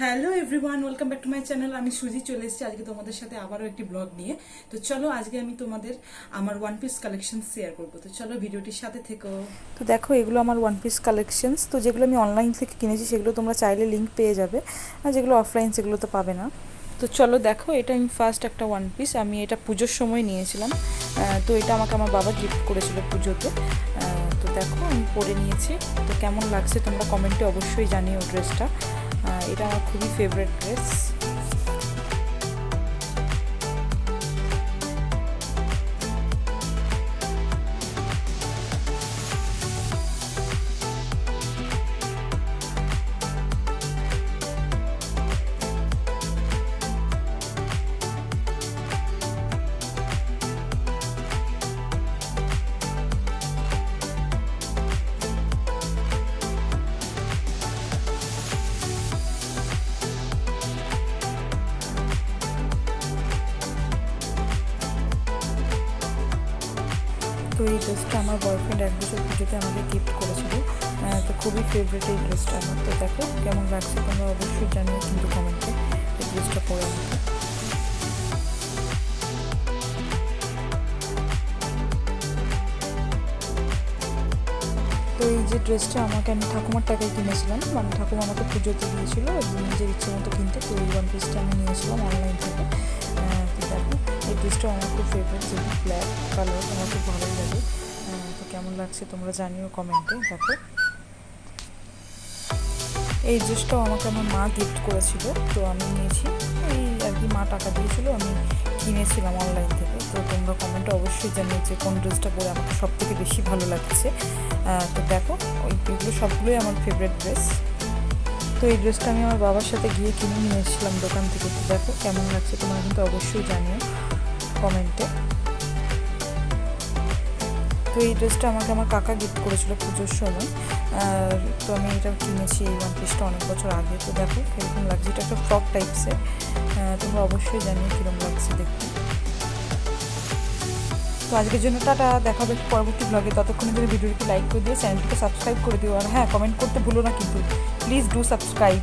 Hello everyone, welcome back to my channel. আমি সুজি চলে এসেছি আজকে তোমাদের সাথে আবারও একটি ব্লগ নিয়ে। তো চলো আজকে আমি তোমাদের আমার ওয়ান পিস কালেকশন শেয়ার করবো। তো চলো ভিডিওটির সাথে থেকো। তো দেখো এগুলো আমার ওয়ান পিস কালেকশনস। তো যেগুলো আমি অনলাইন থেকে কিনেছি সেগুলো তোমরা চাইলে লিঙ্ক পেয়ে যাবে, আর যেগুলো অফলাইন সেগুলো তো পাবে না। তো চলো দেখো, এটা আমি ফার্স্ট একটা ওয়ান পিস, আমি এটা পুজোর সময় নিয়েছিলাম। তো এটা আমাকে আমার বাবা গিফট করেছিল পুজোতে। তো দেখো আমি পরে নিয়েছি। তো কেমন লাগছে তোমরা কমেন্টে অবশ্যই জানিও ড্রেসটা। এটা আমার খুবই ফেভারিট ড্রেস। তো এই ড্রেসটা আমার বয়ফ্রেন্ড এক বছর পুজোতে আমাকে গিফট করেছিল। তো খুবই ফেভারিট এই ড্রেসটা আমার। তো দেখো কেমন লাগছে তোমরা অবশ্যই জানিও কিন্তু কমেন্টে এই ড্রেসটা পরে আমাকে। তো এই যে ড্রেসটা আমাকে আমি ঠাকুমার টাকায় কিনেছিলাম, মানে ঠাকুমা আমাকে পুজোতে দিয়েছিল নিজের ইচ্ছে মতো কিনতে। তো এই ওয়ান পিসটা আমি নিয়েছিলাম অনলাইন থেকে। তো দেখো এই ড্রেসটা আমার খুব ফেভারিট, যেহেতু ব্ল্যাক কালার আমার খুব ভালোই লাগে। তো কেমন লাগছে তোমরা জানিও কমেন্টে। দেখো এই ড্রেসটাও আমাকে আমার মা গিফট করেছিল, তো আমি নিয়েছি। এই আর কি মা টাকা দিয়েছিল, আমি কিনেছিলাম অনলাইন থেকে। তো তোমরা কমেন্টে অবশ্যই জানিও যে কোন ড্রেসটা পরে আমাকে সব থেকে বেশি ভালো লাগছে। তো দেখো এগুলো সবগুলোই আমার ফেভারিট ড্রেস। তো এই ড্রেসটা আমি আমার বাবার সাথে গিয়ে কিনে নিয়ে এসেছিলাম দোকান থেকে। তো দেখো কেমন লাগছে তোমরা কিন্তু অবশ্যই জানিও কমেন্টে। তো এই ড্রেসটা আমাকে আমার কাকা গিফট করেছিল পুজোর সময়। তো আমি এটা কিনেছি এই ওয়ান পিসটা অনেক বছর আগে। তো দেখো কীরকম লাগছে, এটা একটা ফ্রক টাইপসের। তোমরা অবশ্যই জানিও কীরকম লাগছে দেখতে। তো আজকের জন্য টাটা, দেখা হবে পরবর্তী ব্লগে। ততক্ষণে যদি ভিডিওটি লাইক করে দিও, চ্যানেলটিকে সাবস্ক্রাইব করে দিও, আর হ্যাঁ কমেন্ট করতে ভুলো না কিন্তু, প্লিজ ডু সাবস্ক্রাইব।